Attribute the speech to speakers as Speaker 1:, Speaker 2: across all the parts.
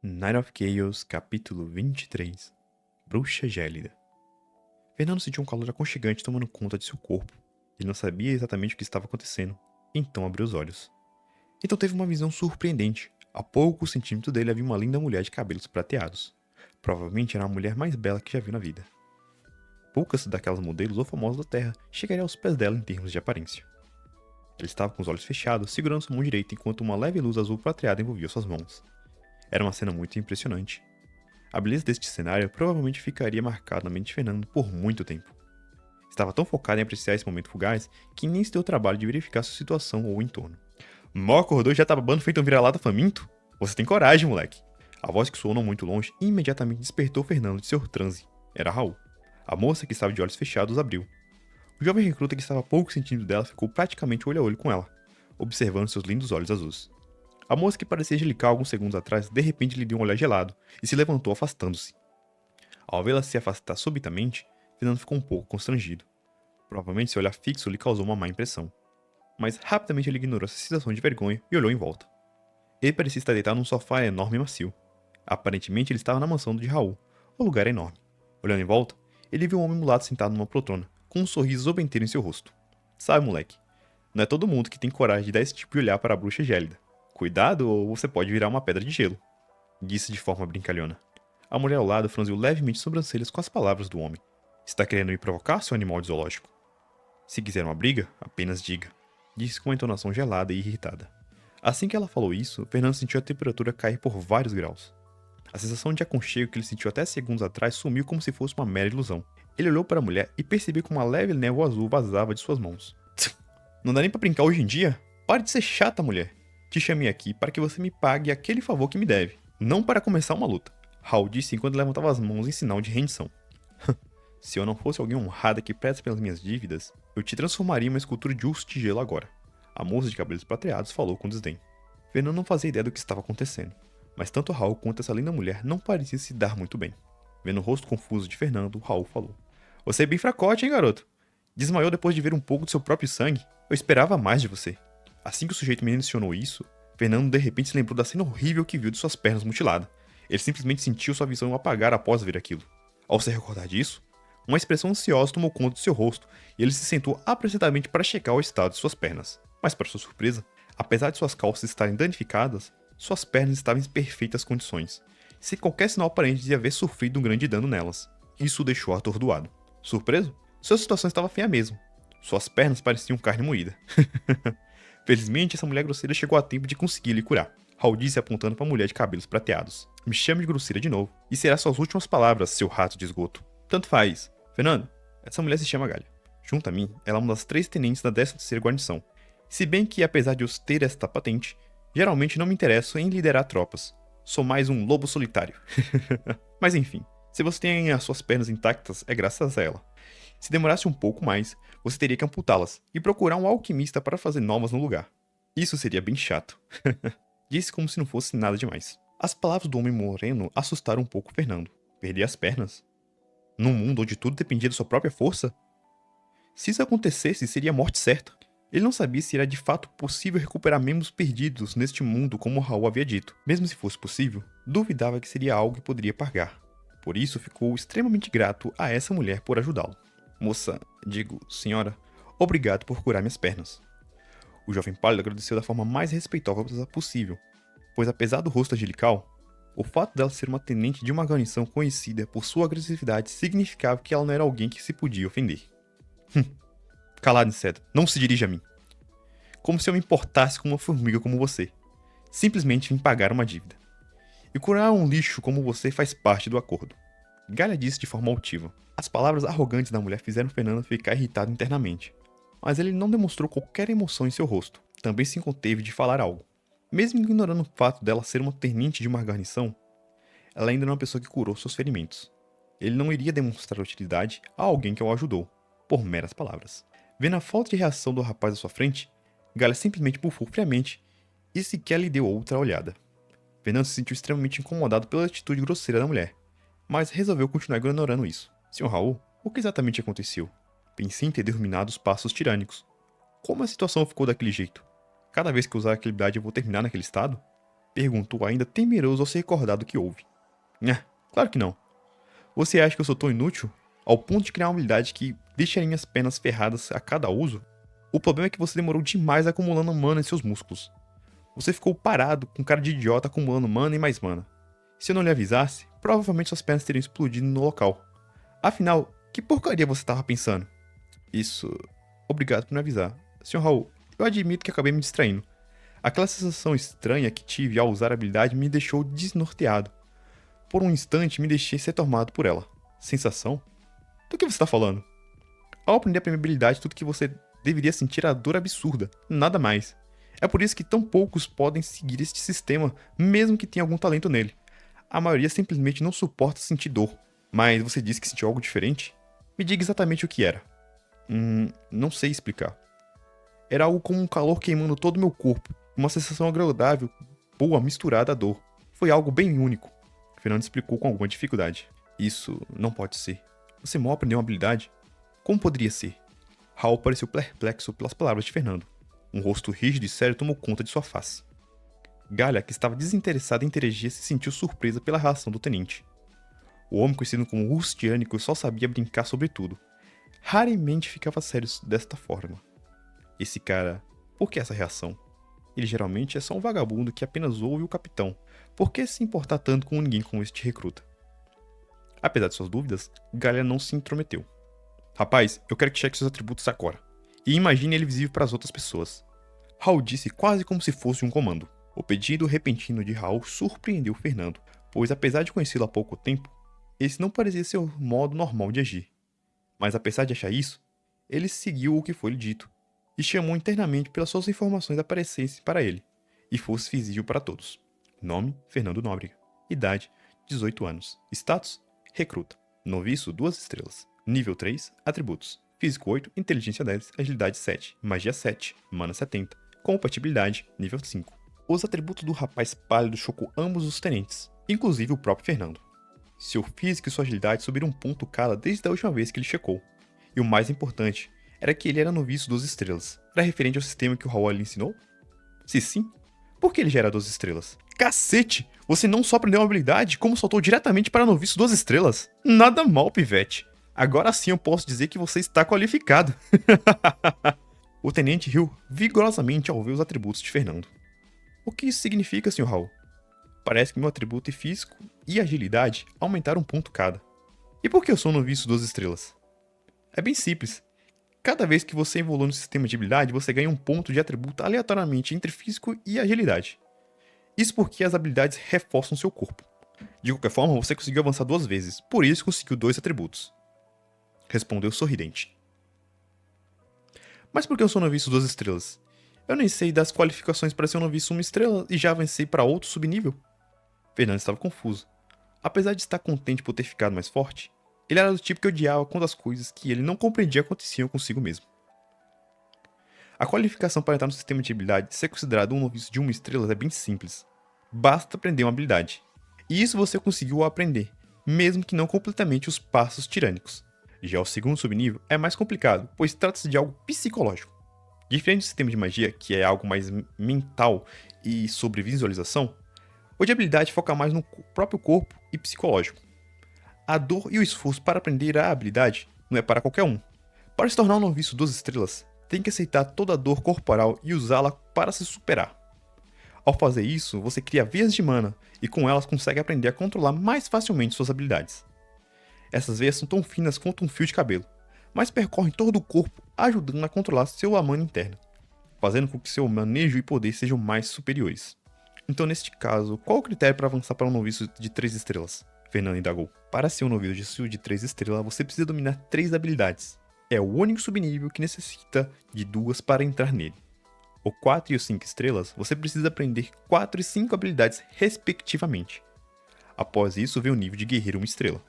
Speaker 1: Night of Chaos, capítulo 23. Bruxa Gélida. Fernando sentiu um calor aconchegante tomando conta de seu corpo. Ele não sabia exatamente o que estava acontecendo, então abriu os olhos. Então teve uma visão surpreendente. A poucos centímetros dele havia uma linda mulher de cabelos prateados. Provavelmente era a mulher mais bela que já viu na vida. Poucas daquelas modelos ou famosas da Terra chegariam aos pés dela em termos de aparência. Ela estava com os olhos fechados, segurando sua mão direita enquanto uma leve luz azul prateada envolvia suas mãos. Era uma cena muito impressionante. A beleza deste cenário provavelmente ficaria marcada na mente de Fernando por muito tempo. Estava tão focado em apreciar esse momento fugaz que nem se deu o trabalho de verificar sua situação ou o entorno. Mal acordou e já tá babando feito um vira-lata faminto? Você tem coragem, moleque. A voz que soou não muito longe imediatamente despertou Fernando de seu transe. Era Raul. A moça que estava de olhos fechados abriu. O jovem recruta que estava a poucos centímetros dela ficou praticamente olho a olho com ela, observando seus lindos olhos azuis. A moça que parecia angelical alguns segundos atrás, de repente lhe deu um olhar gelado e se levantou afastando-se. Ao vê-la se afastar subitamente, Fernando ficou um pouco constrangido. Provavelmente seu olhar fixo lhe causou uma má impressão. Mas rapidamente ele ignorou essa sensação de vergonha e olhou em volta. Ele parecia estar deitado num sofá enorme e macio. Aparentemente ele estava na mansão de Raul. O lugar era enorme. Olhando em volta, ele viu um homem mulato sentado numa poltrona, com um sorriso zobenteiro em seu rosto. Sabe, moleque, não é todo mundo que tem coragem de dar esse tipo de olhar para a bruxa gélida. Cuidado ou você pode virar uma pedra de gelo, disse de forma brincalhona. A mulher ao lado franziu levemente sobrancelhas com as palavras do homem. Está querendo me provocar, seu animal de zoológico? Se quiser uma briga, apenas diga, disse com uma entonação gelada e irritada. Assim que ela falou isso, Fernando sentiu a temperatura cair por vários graus. A sensação de aconchego que ele sentiu até segundos atrás sumiu como se fosse uma mera ilusão. Ele olhou para a mulher e percebeu que uma leve névoa azul vazava de suas mãos. Não dá nem pra brincar hoje em dia? Pare de ser chata, mulher. Te chamei aqui para que você me pague aquele favor que me deve, não para começar uma luta. Raul disse enquanto levantava as mãos em sinal de rendição. Se eu não fosse alguém honrada que preza pelas minhas dívidas, eu te transformaria em uma escultura de urso de gelo agora. A moça de cabelos prateados falou com desdém. Fernando não fazia ideia do que estava acontecendo, mas tanto Raul quanto essa linda mulher não pareciam se dar muito bem. Vendo o rosto confuso de Fernando, Raul falou. Você é bem fracote, hein, garoto? Desmaiou depois de ver um pouco do seu próprio sangue? Eu esperava mais de você. Assim que o sujeito mencionou isso, Fernando de repente se lembrou da cena horrível que viu de suas pernas mutiladas. Ele simplesmente sentiu sua visão apagar após ver aquilo. Ao se recordar disso, uma expressão ansiosa tomou conta de seu rosto e ele se sentou apressadamente para checar o estado de suas pernas. Mas, para sua surpresa, apesar de suas calças estarem danificadas, suas pernas estavam em perfeitas condições, sem qualquer sinal aparente de haver sofrido um grande dano nelas. Isso o deixou atordoado. Surpreso? Sua situação estava feia mesmo. Suas pernas pareciam carne moída. Felizmente, essa mulher grosseira chegou a tempo de conseguir lhe curar. Raul disse apontando para a mulher de cabelos prateados. Me chame de grosseira de novo, e será suas últimas palavras, seu rato de esgoto. Tanto faz. Fernando, essa mulher se chama Galha. Junto a mim, ela é uma das 3 tenentes da 13ª guarnição. Se bem que, apesar de eu ter esta patente, geralmente não me interesso em liderar tropas. Sou mais um lobo solitário. Mas enfim, se você tem as suas pernas intactas, é graças a ela. Se demorasse um pouco mais, você teria que amputá-las e procurar um alquimista para fazer novas no lugar. Isso seria bem chato. Disse como se não fosse nada demais. As palavras do homem moreno assustaram um pouco Fernando. Perder as pernas? Num mundo onde tudo dependia da sua própria força? Se isso acontecesse, seria a morte certa. Ele não sabia se era de fato possível recuperar membros perdidos neste mundo como Raul havia dito. Mesmo se fosse possível, duvidava que seria algo que poderia pagar. Por isso ficou extremamente grato a essa mulher por ajudá-lo. Moça, digo, senhora, obrigado por curar minhas pernas. O jovem pálido agradeceu da forma mais respeitosa possível, pois apesar do rosto angelical, o fato dela ser uma tenente de uma guarnição conhecida por sua agressividade significava que ela não era alguém que se podia ofender. Calado, inseto, não se dirija a mim. Como se eu me importasse com uma formiga como você. Simplesmente vim pagar uma dívida. E curar um lixo como você faz parte do acordo. Galha disse de forma altiva. As palavras arrogantes da mulher fizeram Fernando ficar irritado internamente. Mas ele não demonstrou qualquer emoção em seu rosto. Também se conteve de falar algo. Mesmo ignorando o fato dela ser uma tenente de uma guarnição, ela ainda era uma pessoa que curou seus ferimentos. Ele não iria demonstrar utilidade a alguém que o ajudou, por meras palavras. Vendo a falta de reação do rapaz à sua frente, Galha simplesmente bufou friamente e sequer lhe deu outra olhada. Fernando se sentiu extremamente incomodado pela atitude grosseira da mulher, mas resolveu continuar ignorando isso. Senhor Raul, o que exatamente aconteceu? Pensei em ter dominado os passos tirânicos. Como a situação ficou daquele jeito? Cada vez que usar aquela habilidade eu vou terminar naquele estado? Perguntou ainda temeroso ao se recordar do que houve. Claro que não. Você acha que eu sou tão inútil ao ponto de criar uma habilidade que deixaria minhas pernas ferradas a cada uso? O problema é que você demorou demais acumulando mana em seus músculos. Você ficou parado com cara de idiota acumulando mana e mais mana. Se eu não lhe avisasse, provavelmente suas pernas teriam explodido no local. Afinal, que porcaria você estava pensando? Isso... Obrigado por me avisar. Sr. Raul, eu admito que acabei me distraindo. Aquela sensação estranha que tive ao usar a habilidade me deixou desnorteado. Por um instante me deixei ser tomado por ela. Sensação? Do que você está falando? Ao aprender a primeira habilidade, tudo que você deveria sentir é a dor absurda, nada mais. É por isso que tão poucos podem seguir este sistema, mesmo que tenha algum talento nele. A maioria simplesmente não suporta sentir dor. Mas você disse que sentiu algo diferente? Me diga exatamente o que era. Não sei explicar. Era algo como um calor queimando todo o meu corpo, uma sensação agradável, boa misturada à dor. Foi algo bem único. Fernando explicou com alguma dificuldade. Isso não pode ser. Você mal aprendeu uma habilidade? Como poderia ser? Raul pareceu perplexo pelas palavras de Fernando. Um rosto rígido e sério tomou conta de sua face. Galha, que estava desinteressada em interagir, se sentiu surpresa pela reação do tenente. O homem conhecido como rustiânico só sabia brincar sobre tudo. Raramente ficava sério desta forma. Esse cara... Por que essa reação? Ele geralmente é só um vagabundo que apenas ouve o capitão. Por que se importar tanto com ninguém como este recruta? Apesar de suas dúvidas, Galha não se intrometeu. Rapaz, eu quero que cheque seus atributos agora. E imagine ele visível para as outras pessoas. Raul disse quase como se fosse um comando. O pedido repentino de Raul surpreendeu Fernando, pois apesar de conhecê-lo há pouco tempo, esse não parecia ser o modo normal de agir. Mas apesar de achar isso, ele seguiu o que foi lhe dito, e chamou internamente pelas suas informações aparecessem para ele, e fosse visível para todos. Nome, Fernando Nóbrega. Idade, 18 anos. Status, recruta. Noviço, 2 estrelas. Nível 3, atributos. Físico 8, inteligência 10, agilidade 7, magia 7, mana 70. Compatibilidade, nível 5. Os atributos do rapaz pálido chocou ambos os tenentes, inclusive o próprio Fernando. Seu físico e sua agilidade subiram um ponto cada desde a última vez que ele checou. E o mais importante, era que ele era noviço 12 estrelas. Era referente ao sistema que o Raul lhe ensinou? Se sim, por que ele já era 12 estrelas? Cacete! Você não só aprendeu uma habilidade, como soltou diretamente para noviço 12 estrelas? Nada mal, pivete. Agora sim eu posso dizer que você está qualificado. O tenente riu vigorosamente ao ver os atributos de Fernando. O que isso significa, Sr. Raul? Parece que meu atributo físico e agilidade aumentaram um ponto cada. E por que eu sou noviço 12 estrelas? É bem simples. Cada vez que você evolui no sistema de habilidade, você ganha um ponto de atributo aleatoriamente entre físico e agilidade. Isso porque as habilidades reforçam seu corpo. De qualquer forma, você conseguiu avançar 2 vezes, por isso conseguiu 2 atributos. Respondeu sorridente. Mas por que eu sou noviço 12 estrelas? Eu nem sei das qualificações para ser um noviço 1 estrela e já avancei para outro subnível. Fernando estava confuso. Apesar de estar contente por ter ficado mais forte, ele era do tipo que odiava quando as coisas que ele não compreendia aconteciam consigo mesmo. A qualificação para entrar no sistema de habilidade e ser considerado um noviço de 1 estrela é bem simples. Basta aprender uma habilidade. E isso você conseguiu aprender, mesmo que não completamente os passos tirânicos. Já o segundo subnível é mais complicado, pois trata-se de algo psicológico. Diferente do sistema de magia, que é algo mais mental e sobre visualização, o de habilidade foca mais no próprio corpo e psicológico. A dor e o esforço para aprender a habilidade não é para qualquer um. Para se tornar um noviço 12 estrelas, tem que aceitar toda a dor corporal e usá-la para se superar. Ao fazer isso, você cria veias de mana e com elas consegue aprender a controlar mais facilmente suas habilidades. Essas veias são tão finas quanto um fio de cabelo, mas percorrem todo o corpo, ajudando a controlar sua mana interna, fazendo com que seu manejo e poder sejam mais superiores. Então, neste caso, qual o critério para avançar para um noviço de 3 estrelas? Fernando indagou. Para ser um noviço de 3 estrelas, você precisa dominar 3 habilidades. É o único subnível que necessita de 2 para entrar nele. O 4 e o 5 estrelas, você precisa aprender 4 e 5 habilidades respectivamente. Após isso, vem o nível de guerreiro 1 estrela.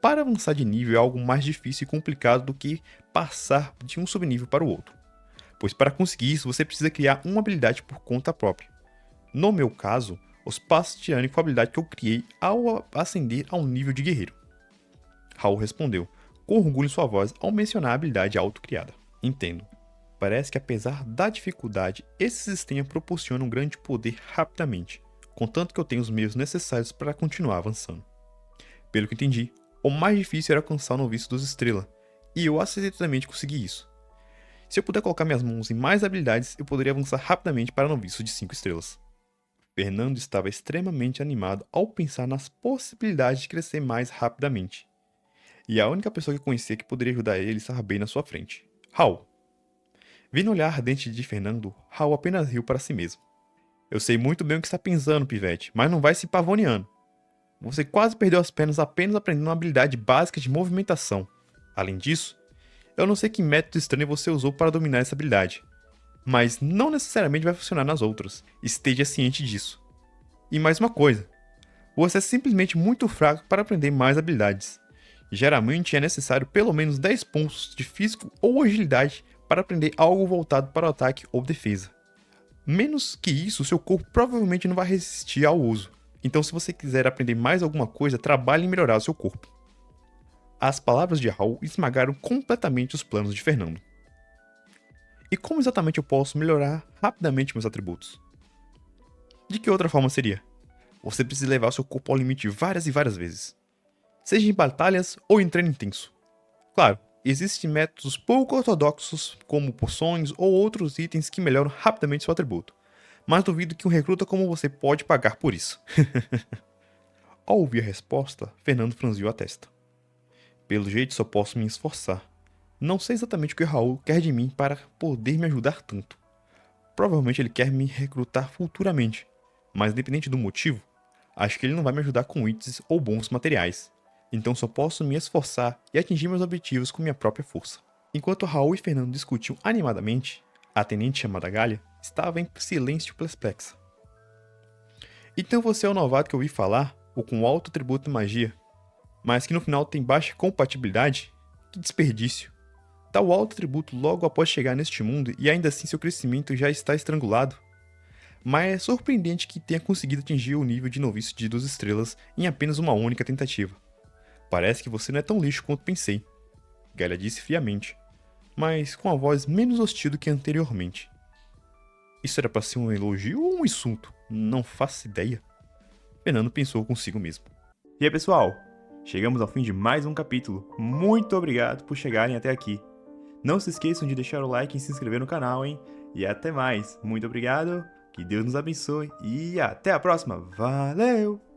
Speaker 1: Para avançar de nível é algo mais difícil e complicado do que passar de um subnível para o outro, pois para conseguir isso você precisa criar uma habilidade por conta própria. No meu caso, os passos tirânicos foi a habilidade que eu criei ao ascender ao nível de guerreiro. Raul respondeu, com orgulho em sua voz ao mencionar a habilidade autocriada. Entendo. Parece que apesar da dificuldade, esse sistema proporciona um grande poder rapidamente. contanto que eu tenha os meios necessários para continuar avançando. Pelo que entendi, o mais difícil era alcançar o noviço dos Estrela, e eu acertadamente consegui isso. Se eu puder colocar minhas mãos em mais habilidades, eu poderia avançar rapidamente para noviço de 5 estrelas. Fernando estava extremamente animado ao pensar nas possibilidades de crescer mais rapidamente. E a única pessoa que conhecia que poderia ajudar ele estava bem na sua frente. Raul. Vendo o olhar ardente de Fernando, Raul apenas riu para si mesmo. Eu sei muito bem o que está pensando, pivete, mas não vai se pavoneando. Você quase perdeu as pernas apenas aprendendo uma habilidade básica de movimentação. Além disso, eu não sei que método estranho você usou para dominar essa habilidade, mas não necessariamente vai funcionar nas outras. Esteja ciente disso. E mais uma coisa, você é simplesmente muito fraco para aprender mais habilidades. Geralmente é necessário pelo menos 10 pontos de físico ou agilidade para aprender algo voltado para o ataque ou defesa. Menos que isso, seu corpo provavelmente não vai resistir ao uso. Então, se você quiser aprender mais alguma coisa, trabalhe em melhorar o seu corpo. As palavras de Raul esmagaram completamente os planos de Fernando. E como exatamente eu posso melhorar rapidamente meus atributos? De que outra forma seria? Você precisa levar o seu corpo ao limite várias e várias vezes. Seja em batalhas ou em treino intenso. Claro, existem métodos pouco ortodoxos, como poções ou outros itens que melhoram rapidamente seu atributo, mas duvido que um recruta como você pode pagar por isso. Ao ouvir a resposta, Fernando franziu a testa. Pelo jeito só posso me esforçar. Não sei exatamente o que Raul quer de mim para poder me ajudar tanto. Provavelmente ele quer me recrutar futuramente, mas independente do motivo, acho que ele não vai me ajudar com itens ou bons materiais. Então só posso me esforçar e atingir meus objetivos com minha própria força. Enquanto Raul e Fernando discutiam animadamente, a tenente chamada Galha estava em silêncio perplexa. Então você é o novato que eu ouvi falar, ou com alto atributo de magia, mas que no final tem baixa compatibilidade? Que desperdício! Tal alto atributo logo após chegar neste mundo e ainda assim seu crescimento já está estrangulado. Mas é surpreendente que tenha conseguido atingir o nível de noviço de 2 estrelas em apenas uma única tentativa. Parece que você não é tão lixo quanto pensei, Galha disse friamente, mas com a voz menos hostil do que anteriormente. Isso era para ser um elogio ou um insulto? Não faço ideia. Fernando pensou consigo mesmo. E aí, pessoal? Chegamos ao fim de mais um capítulo. Muito obrigado por chegarem até aqui. Não se esqueçam de deixar o like e se inscrever no canal, hein? E até mais. Muito obrigado, que Deus nos abençoe e até a próxima. Valeu!